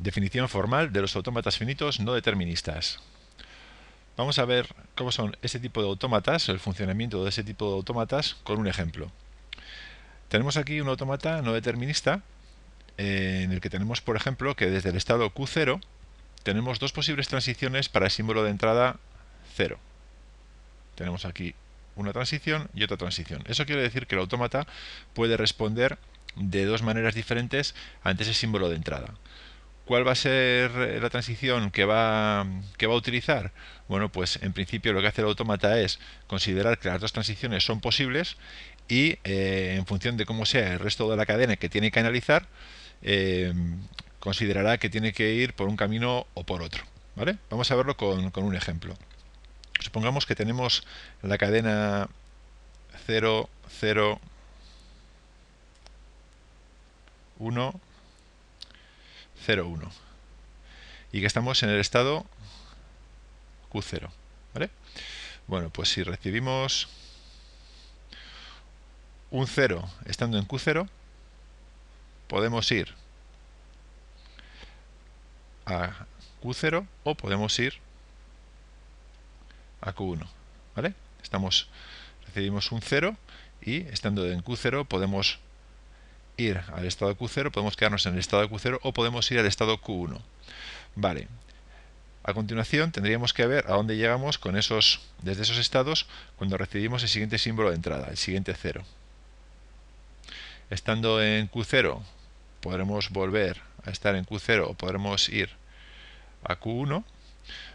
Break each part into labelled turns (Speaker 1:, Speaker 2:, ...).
Speaker 1: Definición formal de los autómatas finitos no deterministas. Vamos a ver cómo son este tipo de autómatas, el funcionamiento de ese tipo de autómatas, con un ejemplo. Tenemos aquí un autómata no determinista en el que tenemos, por ejemplo, que desde el estado Q0 tenemos dos posibles transiciones para el símbolo de entrada 0. Tenemos aquí una transición y otra transición. Eso quiere decir que el autómata puede responder de dos maneras diferentes ante ese símbolo de entrada. ¿Cuál va a ser la transición que va a utilizar? Bueno, pues en principio lo que hace el autómata es considerar que las dos transiciones son posibles y en función de cómo sea el resto de la cadena que tiene que analizar, considerará que tiene que ir por un camino o por otro. ¿Vale? Vamos a verlo con un ejemplo. Supongamos que tenemos la cadena 0, 0, 1, 0, 1 y que estamos en el estado Q0. ¿Vale? Bueno, pues si recibimos un 0 estando en Q0, podemos ir a Q0 o podemos ir a Q1. ¿Vale? Recibimos un 0 y estando en Q0 podemos ir al estado de Q0, podemos quedarnos en el estado de Q0 o podemos ir al estado Q1. Vale. A continuación tendríamos que ver a dónde llegamos con desde esos estados cuando recibimos el siguiente símbolo de entrada, el siguiente 0. Estando en Q0 podremos volver a estar en Q0 o podremos ir a Q1,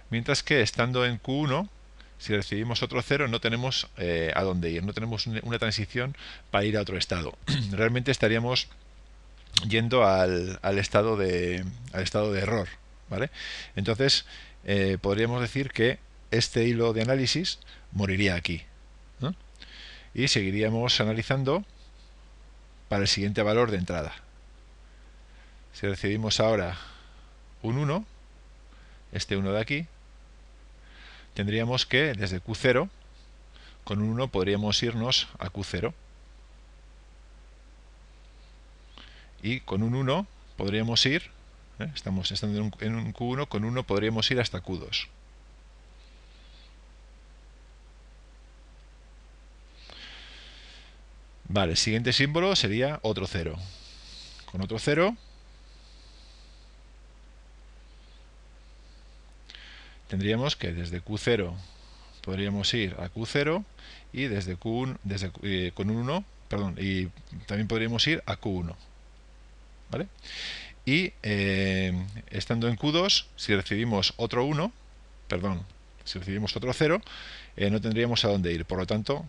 Speaker 1: mientras que estando en Q1, si recibimos otro 0 no tenemos a dónde ir, no tenemos una transición para ir a otro estado. Realmente estaríamos yendo al estado de error, ¿vale? Entonces podríamos decir que este hilo de análisis moriría aquí, ¿no? Y seguiríamos analizando para el siguiente valor de entrada. Si recibimos ahora un 1, este 1 de aquí, tendríamos que desde Q0 con un 1 podríamos irnos a Q0 y con un 1 podríamos ir, estamos estando en un Q1, con 1 podríamos ir hasta Q2. Vale, el siguiente símbolo sería otro 0. Con otro 0 tendríamos que desde Q0 podríamos ir a Q0 y desde Q1, con un 1, perdón, y también podríamos ir a Q1. ¿Vale? Y estando en Q2, si recibimos otro 1, perdón, si recibimos otro 0, no tendríamos a dónde ir. Por lo tanto,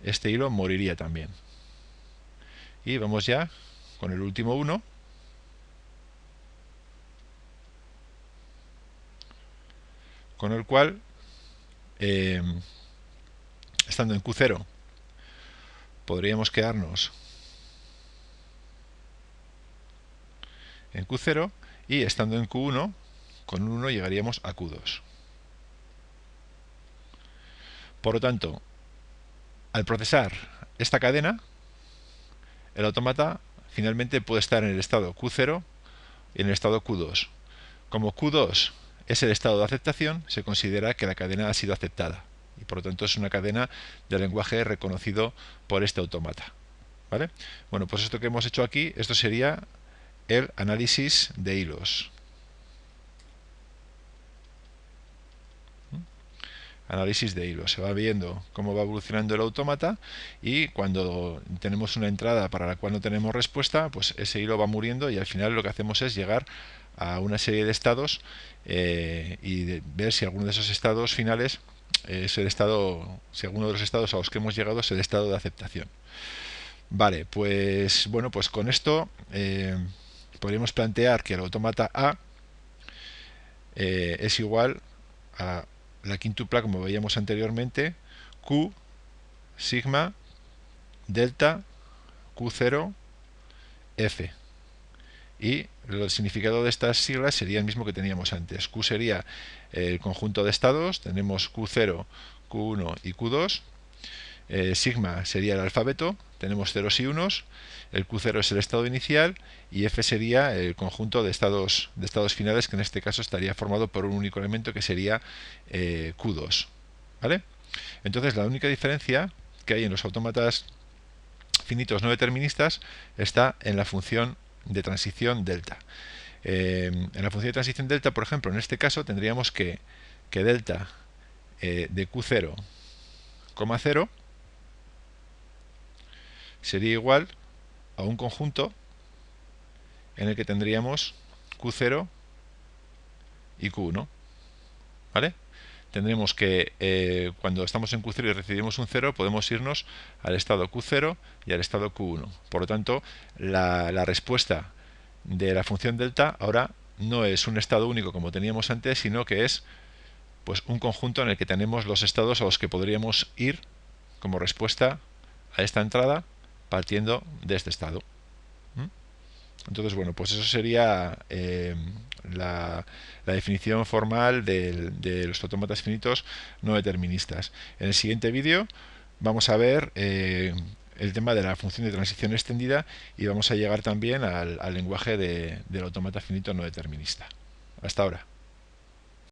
Speaker 1: este hilo moriría también. Y vamos ya con el último 1. Con el cual, estando en Q0, podríamos quedarnos en Q0 y estando en Q1, con un 1 llegaríamos a Q2. Por lo tanto, al procesar esta cadena, el autómata finalmente puede estar en el estado Q0 y en el estado Q2. Como Q2 es el estado de aceptación, se considera que la cadena ha sido aceptada y por lo tanto es una cadena de lenguaje reconocido por este autómata. ¿Vale? Bueno, pues esto que hemos hecho aquí, esto sería el análisis de hilos. Análisis de hilos. Se va viendo cómo va evolucionando el autómata y cuando tenemos una entrada para la cual no tenemos respuesta, pues ese hilo va muriendo y al final lo que hacemos es llegar a una serie de estados y ver si alguno de esos estados finales es el estado, si alguno de los estados a los que hemos llegado es el estado de aceptación. Vale, pues bueno, pues con esto podríamos plantear que el autómata A es igual a la quíntupla, como veíamos anteriormente, Q, sigma, delta, Q0, F. Y el significado de estas siglas sería el mismo que teníamos antes. Q sería el conjunto de estados, tenemos Q0, Q1 y Q2. sigma sería el alfabeto, tenemos ceros y unos, el Q0 es el estado inicial y F sería el conjunto de estados finales, que en este caso estaría formado por un único elemento que sería Q2. ¿Vale? Entonces la única diferencia que hay en los autómatas finitos no deterministas está en la función de transición delta. En la función de transición delta, por ejemplo, en este caso tendríamos que delta de Q0, 0 sería igual a un conjunto en el que tendríamos Q0 y Q1. ¿Vale? Tendremos que cuando estamos en Q0 y recibimos un 0, podemos irnos al estado Q0 y al estado Q1. Por lo tanto, la respuesta de la función delta ahora no es un estado único como teníamos antes, sino que es pues un conjunto en el que tenemos los estados a los que podríamos ir como respuesta a esta entrada partiendo de este estado. Entonces, bueno, pues eso sería la definición formal de los autómatas finitos no deterministas. En el siguiente vídeo vamos a ver el tema de la función de transición extendida y vamos a llegar también al lenguaje del autómata finito no determinista. Hasta ahora.